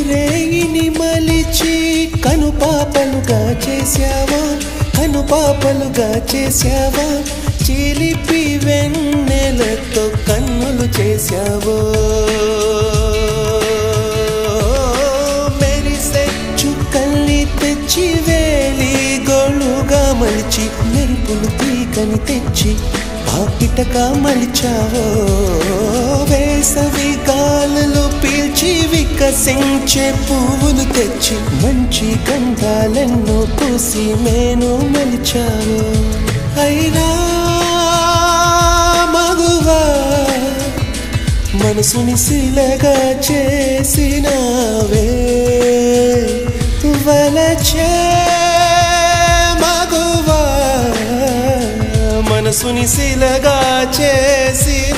rainy మలిచి కనుపాపలుగా చేశావా చిలిపి వెన్నెలతో కన్నులు చేశావో మెరిసే చుక్కల్ని తెచ్చి వేలి గోళుగా మలిచి మెరుపులు తీగని తెచ్చి పాపిటగా మలిచావో వేసవి గాలులు పీల్చి వికసించే పువ్వులు తెచ్చి మంచి గంధాలెన్నో పూసి మేను మలిచావో అయినా మగువా మనసుని శిలగా చేసినావే వలచే మనసుని శిలగా చేసిన